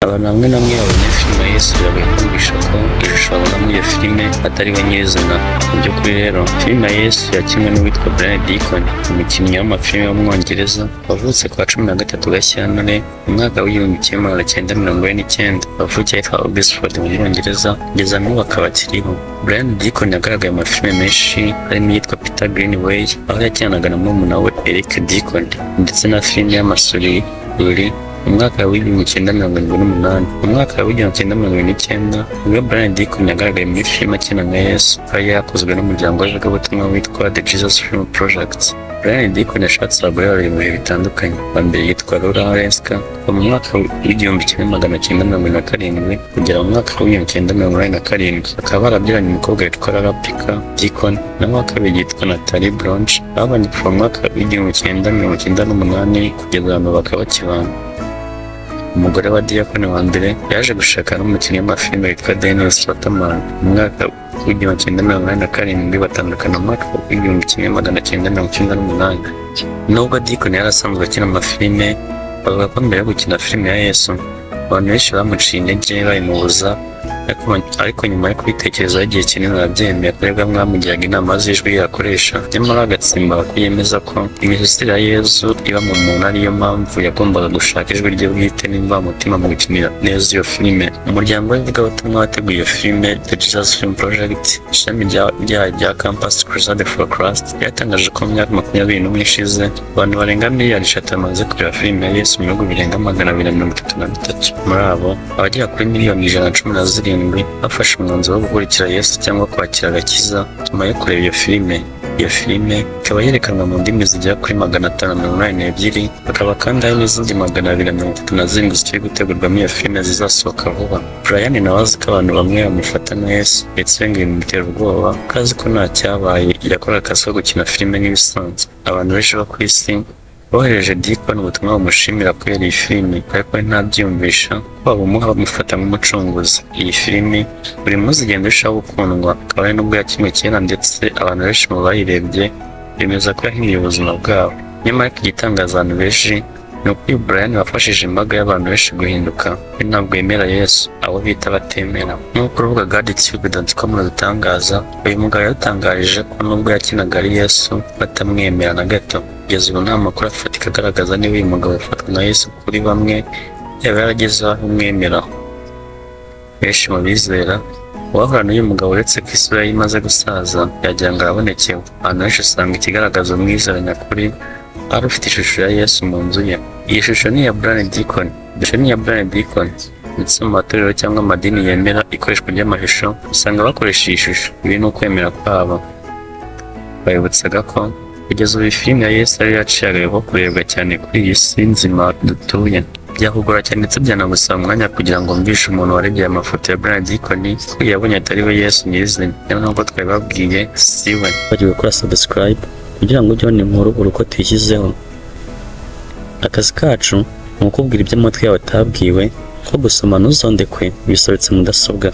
abantu bamwe na bamwe babonye filime ya Yesu biragoye kumvisha ko ishusho babona muri iyo filime atari we nyirizina. Mu by'ukuri rero filime ya Yesu yakinwe n'uwitwa Brian Deacon, umukinnyi w'amafilime w'umwongereza wavutse ku wa 13 Gashyantare mu mwaka w'1949, wavukiye ahitwa Oxford mu Bwongereza, kugeza n'ubu akaba akiriho. Brian Deacon yagaragaye mu mafilime menshi harimo iyitwa Peter Greenaway, aho yakinanaga na murumuna we Eric Deacon, ndetse na filime y'amasuri mu mwaka w'1978. Mu mwaka w'1979 nibwo Brian Deacon yagaragaye muri filime akina nka Yesu, aho yakozwe n'umuryango w'ivugabutumwa witwa The Jesus Film Project. Brian Deacon yashatse abagore babiri mu bihe bitandukanye. Wa mbere yitwa Laura Halenska kuva mu mwaka w'1947 kugera mu mwaka w'1987. Bakaba barabyaranye umukobwa witwa Laura Picker Deacon, naho wa kabiri yitwa Natalie Bronche, babanye kuva mu mwaka w'1998 kugeza abantu bakaba bakibana. Umugore wa Deacon wa mbere yaje gushaka n'umukinnyi w'amafilime witwa Dennis Waterman. Mu mwaka w'1987 batandukana mu mwaka w'1998. Nubwo Deacon yari asanzwe akina amafilime, bavuga ko mbere yo gukina filime ya Yesu abantu benshi bamuciye intege bayimubuza, ariko nyuma yo kubitekerezaho igihe kinini arabyemera, kubera mwamugiraga inama z'ijwi yakoresha. Nyamara agatsimba ko yemeza ko imisusire ya Yesu iba mu muntu ariyo mpamvu yagombaga gushaka ijwi rye bwite n'imvamutima mu gukinira neza iyo filime. Umuryango w'ivugabutumwa wateguye iyo filime The Jesus Film Project, ishami rya Campus Crusade for Christ, yatangaje ko mu myaka 21 ishize abantu barenga miliyari 3 bamaze kureba filime ya Yesu mu bihugu birenga 233. Muri abo abagera kuri miliyoni 117 bafashe umwanzuro wo gukurikira Yesu cyangwa kwakira agakiza nyuma yo kureba iyo filime. Iyo filime ikaba yerekanwa mu ndimi zigera kuri 582, hakaba kandi hari n'izindi 237 zikiri gutegurwamo iyo filime zizasohoka vuba. Brian nawe azi ko abantu bamwe bamufata nka Yesu ndetse ngo bimutera ubwoba, kazi ko nta cyabaye yakora akazi ko gukina filime nk'ibisanzwe. Abantu benshi bo ku isi bohereje Deacon ubutumwa bumushimira kubera iyi filime, ariko ntabyiyumvisha ko bamufata nk'umucunguzi. Iyi filime buri munsi igenda irushaho gukundwa, akaba ari nubwo yakinwe kera ndetse abantu benshi mu bayirebye bemeza ko yahinduriye ubuzima bwabo. Nyamara igitangaza abantu benshi ni uko uyu Brian wafashije imbaga y'abantu benshi guhinduka, we ntabwo yemera Yesu, abo bita batemera. Nk'uko urubuga GodTube.com rubitangaza, uyu mugabo yatangarije ko nubwo yakinaga ari Yesu batamwemera na gato. Kugeza ubu nta makuru afatika agaragaza niba uyu mugabo afatwa na Yesu kuri bamwe yaba yarageze aho umwemera. Benshi mu bizera uwahura n'uyu mugabo uretse ko isura ye imaze gusaza yagira ngo arabonekewe. Abantu benshi usanga ikigaragaza umwizera nyakuri ari ufite ishusho ya Yesu mu nzu ye. Iyi shusho ni iya Brian Deacon. Ndetse mu matorero cyangwa amadini yemera ikoreshwa ry'amashusho usanga bakoresha iyi shusho. Ibi ni ukwemera kwabo. Bayibutsaga ko kugeza ubu filime ya Yesu ari yaciye agahigo kurebwa cyane kuri iyi si nzima dutuye. Byakugora cyane ndetse byanagusaba umwanya kugira ngo mvishe umuntu warebye aya mafoto ya Brian Deacon ko yabonye atari we Yesu nyirizina. Niyo nubwo twabibabwiye si we. Bagiye gukora subscribe kugira ngo ujye ubona inkuru uko tuyishyizeho. Akazi kacu ni ukubwira ibyo amatwi yawe atabwiwe, ko gusoma ntuzondekwe bisobetse mudasobwa.